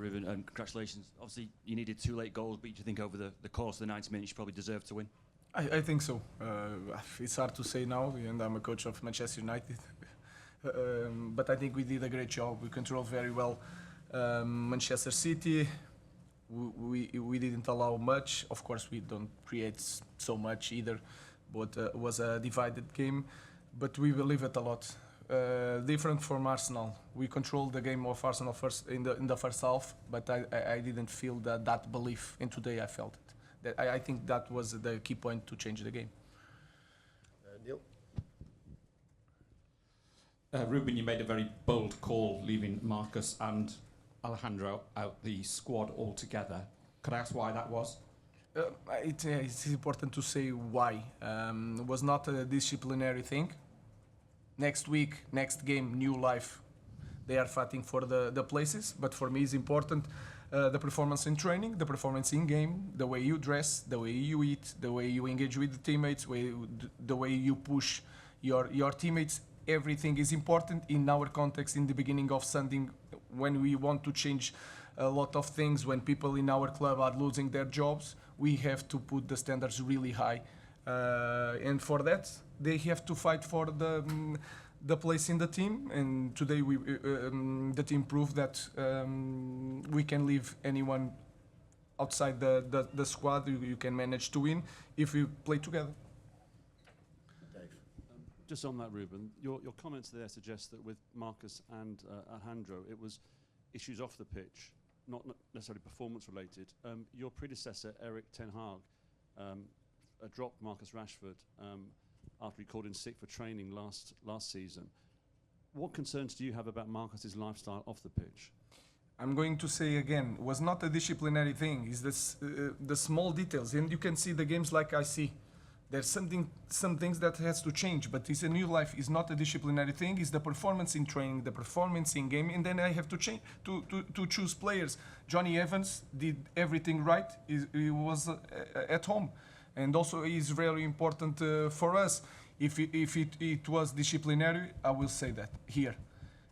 Ruben, and congratulations. Obviously, you needed 2 late goals, but you think over the course of the 90 minutes, you probably deserved to win? I think so. It's hard to say now, and I'm a coach of Manchester United. But I think we did a great job. We controlled very well Manchester City. We didn't allow much. Of course, we don't create so much either, but it was a divided game. But we believe it a lot. Different from Arsenal. We controlled the game of Arsenal first in the first half, but I didn't feel that belief. And today I felt it. I think that was the key point to change the game. Neil? Ruben, you made a very bold call leaving Marcus and Alejandro out the squad altogether. Could I ask why that was? It's important to say why. It was not a disciplinary thing. Next week, next game, new life. They are fighting for the places, but for me it's important the performance in training, the performance in game, the way you dress, the way you eat, the way you engage with the teammates, the way you push your teammates. Everything is important in our context in the beginning of Sunday when we want to change a lot of things, when people in our club are losing their jobs. We have to put the standards really high. And for that, they have to fight for the place in the team. And today, the team proved that we can leave anyone outside the squad. You can manage to win if we play together. Dave. Just on that, Ruben, your comments there suggest that with Marcus and Alejandro, it was issues off the pitch, not necessarily performance related. Your predecessor, Eric Ten Hag, dropped Marcus Rashford after he called in sick for training last season. What concerns do you have about Marcus's lifestyle off the pitch? I'm going to say again, it was not a disciplinary thing. It's the small details, and you can see the games like I see. There's some things that has to change, but it's a new life. It's not a disciplinary thing. It's the performance in training, the performance in game, and then I have to change to choose players. Johnny Evans did everything right. He was at home, and also is very important for us. If it was disciplinary, I will say that here,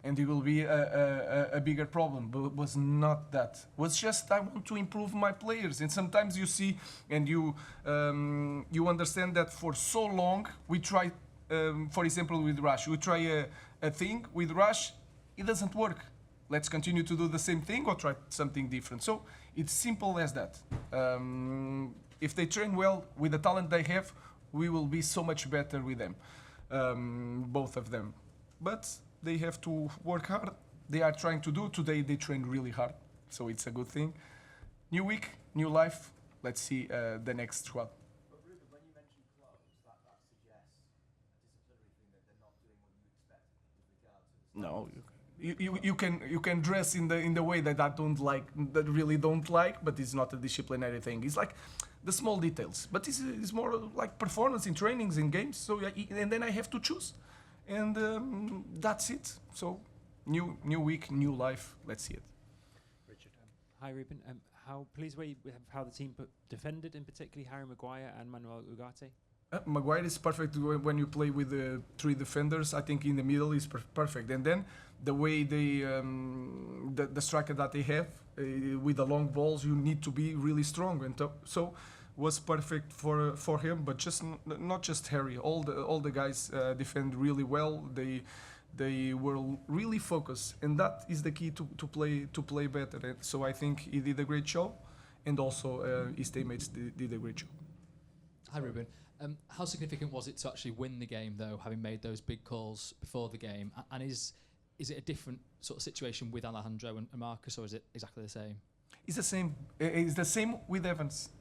and it will be a bigger problem. But it was not that. It was just I want to improve my players, and sometimes you see and you understand that for so long we try. For example, with Rush, we try a thing with Rush, it doesn't work. Let's continue to do the same thing or try something different. So it's simple as that. If they train well with the talent they have, we will be so much better with them, both of them. But they have to work hard. They are trying to do. Today they train really hard, so it's a good thing. New week, new life. Let's see the next squad. But Ruben, when you mention clubs, that suggests a disciplinary thing that they're not doing what you expect with regard to the No, you can dress in the way that I don't like, that really don't like, but it's not a disciplinary thing. It's like the small details, but it's more like performance in trainings in games. So and then I have to choose, and that's it. So new week, new life. Let's see it. Richard. Hi Ruben. How pleased were you with how the team defended, in particularly Harry Maguire and Manuel Ugarte? Maguire is perfect when you play with the 3 defenders. I think in the middle is perfect, and then the way the striker that they have with the long balls, you need to be really strong, and so was perfect for him. But not just Harry. All the guys defend really well. They were really focused, and that is the key to play better. And so I think he did a great job, and also his teammates did a great job. Hi Ruben. How significant was it to actually win the game, though, having made those big calls before the game? And is it a different sort of situation with Alejandro and Marcus, or is it exactly the same? It's the same. It's the same with Evans.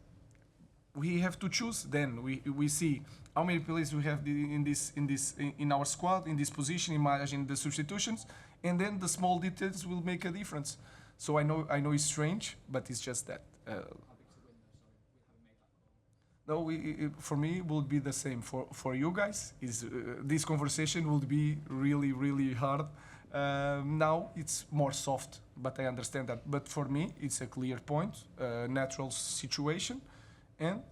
We have to choose. Then we see how many players we have in our squad, in this position, imagine the substitutions, and then the small details will make a difference. So I know it's strange, but it's just that. No, for me, it will be the same. For you guys, this conversation will be really, really hard. Now it's more soft, but I understand that. But for me, it's a clear point, natural situation, and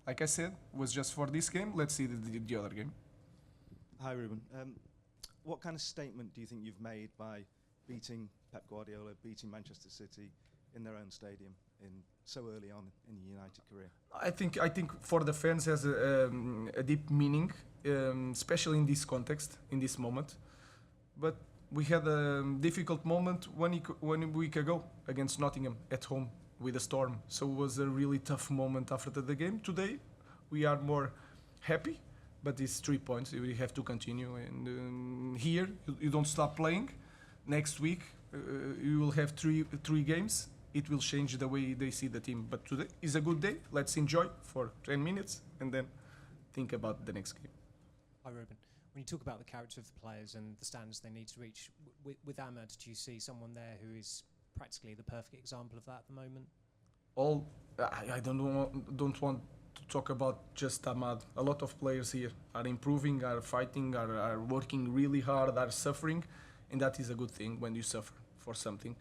like I said, was just for this game. Let's see the other game. Hi, Ruben. What kind of statement do you think you've made by beating Pep Guardiola beating Manchester City in their own stadium so early on in your United career? I think for the fans has a deep meaning, especially in this context, in this moment. But we had a difficult moment one week ago against Nottingham at home with a storm. So it was a really tough moment after the game. Today we are more happy, but it's 3 points. We have to continue. And here you don't stop playing. Next week you will have three games. It will change the way they see the team. But today is a good day. Let's enjoy for 10 minutes and then think about the next game. Hi, Ruben. When you talk about the character of the players and the standards they need to reach, with Amad, do you see someone there who is practically the perfect example of that at the moment? I don't want to talk about just Amad. A lot of players here are improving, are fighting, are working really hard, are suffering, and that is a good thing when you suffer for something.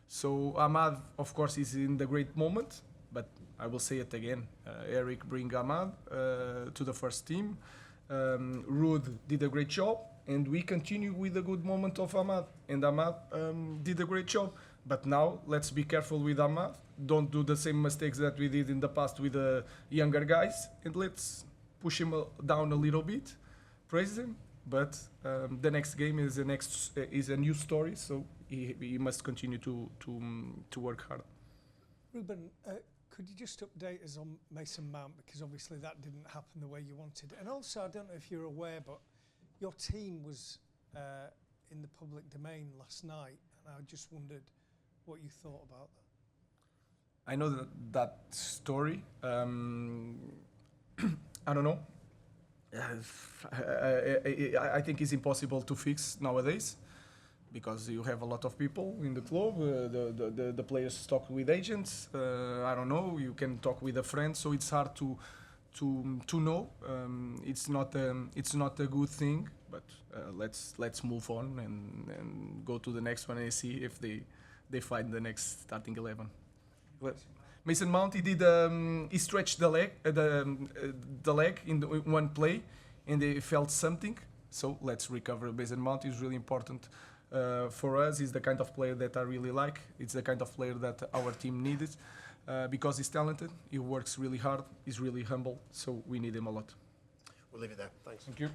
So Amad, of course, is in the great moment, but I will say it again. Eric bring Amad to the first team. Ruud did a great job, and we continue with the good moment of Amad. And Amad did a great job. But now let's be careful with Amad. Don't do the same mistakes that we did in the past with the younger guys, and let's push him down a little bit, praise him. But the next game is a new story, so he must continue to work hard. Ruben, could you just update us on Mason Mount, because obviously that didn't happen the way you wanted. And also, I don't know if you're aware, but your team was in the public domain last night, and I just wondered what you thought about that. I know that story. I don't know. I think it's impossible to fix nowadays because you have a lot of people in the club. The players talk with agents. I don't know. You can talk with a friend, so it's hard to know. It's not a good thing. But let's move on and go to the next one and see if they find the next starting 11. Well, Mason Mount, he stretched the leg in one play, and they felt something. So let's recover. Mason Mount is really important for us. He's the kind of player that I really like. It's the kind of player that our team needed because he's talented. He works really hard. He's really humble. So we need him a lot. We'll leave it there. Thanks. Thank you.